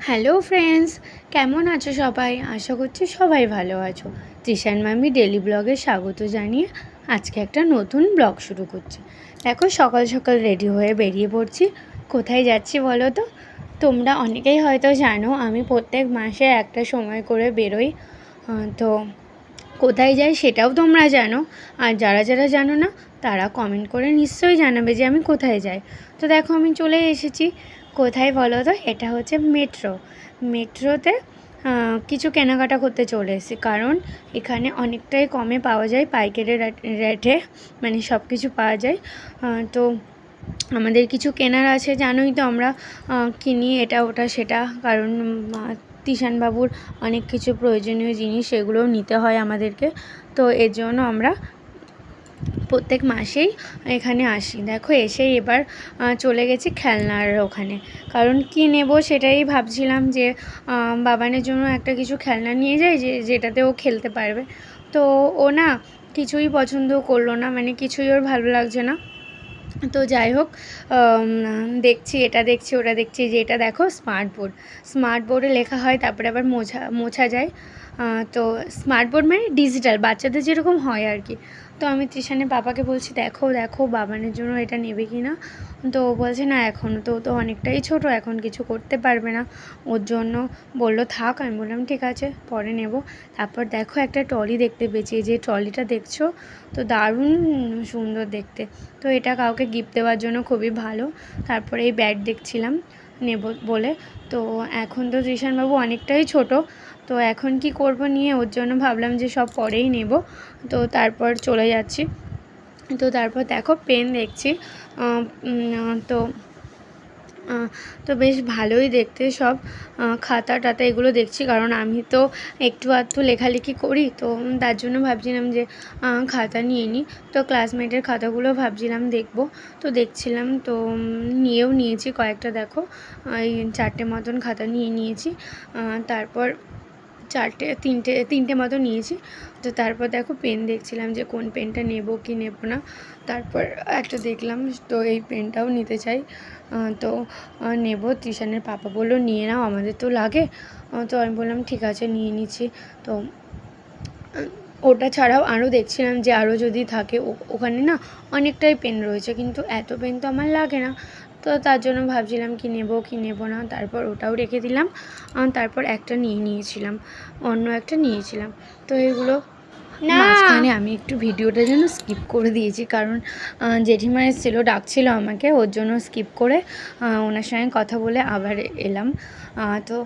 Hello friends, কেমন আছো সবাই? আশা করছি সবাই ভালো আছো। তৃষান মামি ডেলি ব্লগে স্বাগত জানিয়ে আজকে একটা নতুন ব্লগ শুরু করছি। দেখো সকাল সকাল রেডি হয়ে বেরিয়ে পড়ছি। কোথায় যাচ্ছি বলো তো? তোমরা অনেকেই হয়তো জানো আমি প্রত্যেক মাসে একটা সময় করে বেরোই। তো কোথায় যাই সেটাও তোমরা জানো। আর যারা যারা জানো না তারা কমেন্ট করে নিশ্চয়ই জানাবে যে আমি কোথায় যাই। তো দেখো আমি চলে এসেছি। কোথায় বলো তো? এটা হচ্ছে মেট্রোতে কিছু কেনাকাটা করতে চলে এসেছি, কারণ এখানে অনেকটাই কমে পাওয়া যায়, পাইকারি রেটে মানে সব কিছু পাওয়া যায়। তো আমাদের কিছু কেনার আছে, জানোই তো আমরা কিনি এটা ওটা সেটা, কারণ তিশানবাবুর অনেক কিছু প্রয়োজনীয় জিনিস সেগুলোও নিতে হয় আমাদেরকে। তো এর জন্য আমরা প্রত্যেক মাসেই এখানে আসি। দেখো এসেই এবার চলে গেছি খেলনার ওখানে, কারণ কি নেব সেটাই ভাবছিলাম যে বাবানের জন্য একটা কিছু খেলনা নিয়ে যাই যেটাতে ও খেলতে পারবে। তো ও না কিছুই পছন্দ করলো না, মানে কিছুই ওর ভালো লাগছে না। তো যাই হোক, দেখছি এটা দেখছি ওটা দেখছি, যে এটা দেখো স্মার্ট বোর্ডে লেখা হয়, তারপরে আবার মোছা যায়। তো স্মার্ট বোর্ড মানে ডিজিটাল, বাচ্চাদের যেরকম হয় আর কি। তো আমি তৃষানের বাবাকে বলছি দেখো বাবানের জন্য এটা নেবে কি না। তো ও বলছে না, এখন তো অনেকটাই ছোট, এখন কিছু করতে পারবে না, ওর জন্য বললো থাক। আমি বললাম ঠিক আছে পরে নেব। তারপর দেখো একটা ট্রলি দেখতে পেয়েছি, যে ট্রলিটা দেখছো তো দারুণ সুন্দর দেখতে। তো এটা কাউকে গিফট দেওয়ার জন্য খুবই ভালো। তারপরে এই ব্যাট দেখছিলাম নেব বলে। তো এখন তো তৃষানবাবু অনেকটাই ছোট, তো এখন কি করব নিয়ে, ওর জন্য ভাবলাম যে সব পরেই নেব। তো তারপর চলে যাচ্ছি। তো তারপর দেখো পেন দেখছি। তো তো বেশ ভালোই দেখতে সব খাতা টাতা এগুলো দেখছি, কারণ আমি তো একটু আধটু লেখালেখি করি, তো তার জন্য ভাবছিলাম যে খাতা নিয়ে নিই। তো ক্লাসমেটের খাতাগুলো ভাবছিলাম দেখব। তো দেখছিলাম, তো নিয়েও নিয়েছি কয়েকটা। দেখো এই 4টে মতন খাতা নিয়েছি। তারপর তিনটে মতো নিয়েছি। তো তারপর দেখো পেন দেখছিলাম যে কোন পেনটা নেব কি নেব না। তারপর একটা দেখলাম, তো এই পেনটাও নিতে চাই। তো নেব। তৃষানের পাপা বললো নিয়ে নাও, আমাদের তো লাগে। তো আমি বললাম ঠিক আছে নিয়ে নিচ্ছি। তো ওটা ছাড়াও আরও দেখছিলাম যে আরও যদি থাকে, ওখানে না অনেকটাই পেন রয়েছে, কিন্তু এত পেন তো আমার লাগে না। তো তার জন্য ভাবছিলাম কি নেব না। তারপর ওটাও রেখে দিলাম। তারপর একটা নিয়েছিলাম, অন্য একটা নিয়েছিলাম। তো এগুলো মাঝখানে আমি একটু ভিডিওটা যেন স্কিপ করে দিয়েছি, কারণ জেঠিমা এসেছিলো, ডাকছিল আমাকে, ওর জন্য স্কিপ করে ওনার সঙ্গে কথা বলে আবার এলাম। তো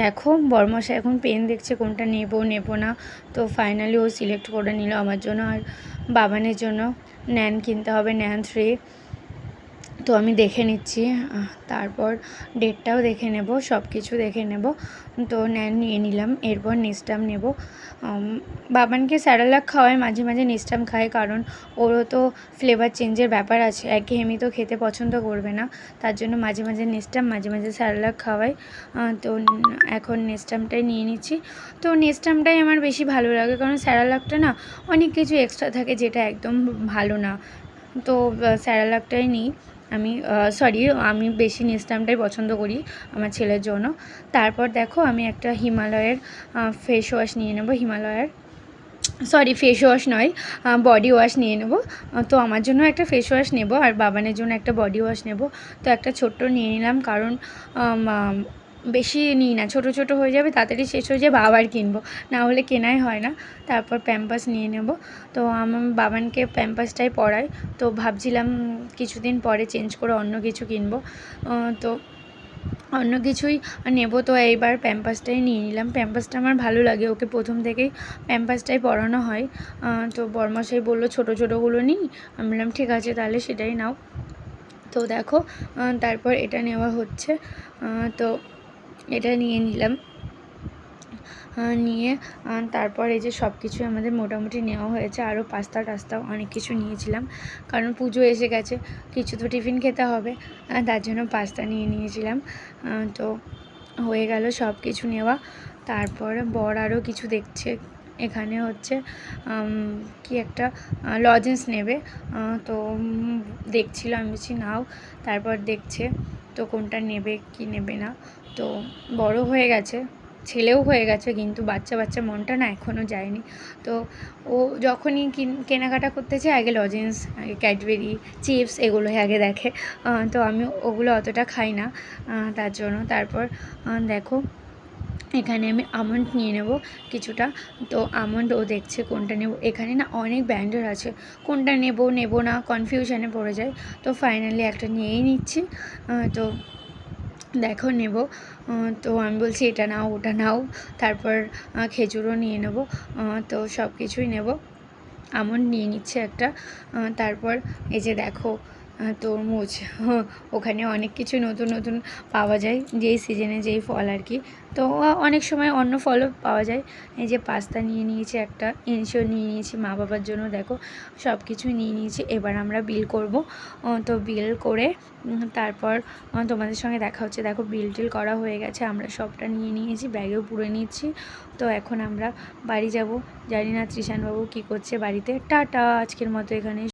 দেখো বড়মশাই এখন পেন দেখছে কোনটা নেব না। তো ফাইনালি ও সিলেক্ট করে নিল আমার জন্য। আর বাবানের জন্য ন্যান কিনতে হবে, ন্যান 3। তো আমি দেখে নিচ্ছি, তারপর ডেটটাও দেখে নেব, সব কিছু দেখে নেব। তো ন্যান নিয়ে নিলাম। এরপর নিস্টাম নেব। বাবানকে স্যারেলাক খাওয়ায়, মাঝে মাঝে নিস্টাম খায়, কারণ ওরও তো ফ্লেভার চেঞ্জের ব্যাপার আছে, একঘেয়েমি তো খেতে পছন্দ করবে না। তার জন্য মাঝে মাঝে নিস্টাম, মাঝে মাঝে স্যারেলাক খাওয়াই। তো এখন নিস্টামটাই নিয়ে নিচ্ছি। তো নিস্টামটাই আমার বেশি ভালো লাগে, কারণ স্যারেলাকটা না অনেক কিছু এক্সট্রা থাকে, যেটা একদম ভালো না। তো স্যারেলাকটাই নিই আমি বেশি নিস্টামটাই পছন্দ করি আমার ছেলের জন্য। তারপর দেখো আমি একটা হিমালয়ের ফেস ওয়াশ নিয়ে নেব। ফেস ওয়াশ নয়, বডি ওয়াশ নিয়ে নেব। তো আমার জন্য একটা ফেস ওয়াশ নেব, আর বাবানের জন্য একটা বডি ওয়াশ নেব। তো একটা ছোট্ট নিয়ে নিলাম, কারণ বেশি নিই না, ছোট ছোট হয়ে যাবে, তাড়াতাড়ি শেষ হয়ে যাবে, আবার কিনবো, না হলে কেনাই হয় না। তারপর প্যাম্পাস নিয়ে নেব। তো আমার বাবানকে প্যাম্পাসটাই পরাই। তো ভাবছিলাম কিছুদিন পরে চেঞ্জ করে অন্য কিছু কিনবো। তো অন্য কিছুই নেব। তো এইবার প্যাম্পাসটাই নিয়ে নিলাম। প্যাম্পাসটা আমার ভালো লাগে, ওকে প্রথম থেকেই প্যাম্পাসটাই পরানো হয়। তো বড়মশাই বললো ছোটো ছোটোগুলো নিই। আমি বললাম ঠিক আছে তাহলে সেটাই নাও। তো দেখো তারপর এটা নেওয়া হচ্ছে। তো এটা নিয়ে নিলাম। নিয়ে তারপর এই যে সব কিছু আমাদের মোটামুটি নেওয়া হয়েছে। আরও পাস্তা টাস্তা অনেক কিছু নিয়েছিলাম, কারণ পুজো এসে গেছে, কিছু তো টিফিন খেতে হবে, তার জন্য পাস্তা নিয়েছিলাম। তো হয়ে গেল সব কিছু নেওয়া। তারপর বর আরও কিছু দেখছে, এখানে হচ্ছে কি একটা লজেন্স নেবে। তো দেখছিল, আমি বলছি নাও। তারপর দেখছে তো কোনটা নেবে কি নেবে না। তো বড় হয়ে গেছে, ছেলেও হয়ে গেছে, কিন্তু বাচ্চা বাচ্চা মনটা না এখনও যায়নি। তো ও যখনই কেনাকাটা করতে চায় আগে লজেন্স, আগে ক্যাডবেরি, চিপস এগুলোই আগে দেখে। তো আমি ওগুলো অতটা খাই না, তার জন্য। তারপর দেখো এখানে আমি আমন্ড নিয়ে নেব কিছুটা। তো আমন্ড ও দেখছে কোনটা নেব। এখানে না অনেক ব্র্যান্ডের আছে, কোনটা নেব না কনফিউশনে পড়ে যায়। তো ফাইনালি একটা নিয়েই নিচ্ছি। তো দেখো নেব। তো আমি বলছি এটা নাও ওটা নাও। তারপর খেজুরও নিয়ে নেব। তো সব কিছুই নেব। আমন্ড নিয়ে নিচ্ছে একটা। তারপর এই যে দেখো তরমুজ, ওখানে অনেক কিছু নতুন নতুন পাওয়া যায়, যেই সিজনে যেই ফল আর কি। তো অনেক সময় অন্য ফলও পাওয়া যায়। এই যে পাস্তা নিয়ে নিয়েছি একটা, ইনশিওর নিয়ে নিয়েছি মা বাবার জন্য। দেখো সব কিছুই নিয়ে নিয়েছি। এবার আমরা বিল করব। তো বিল করে তারপর তোমাদের সঙ্গে দেখা হচ্ছে। দেখো বিল টিল করা হয়ে গেছে, আমরা সবটা নিয়ে নিয়েছি, ব্যাগেও পুরে নিচ্ছি। তো এখন আমরা বাড়ি যাব। জানি না তৃষানবাবু কী করছে বাড়িতে। টাটা, আজকের মতো এখানে।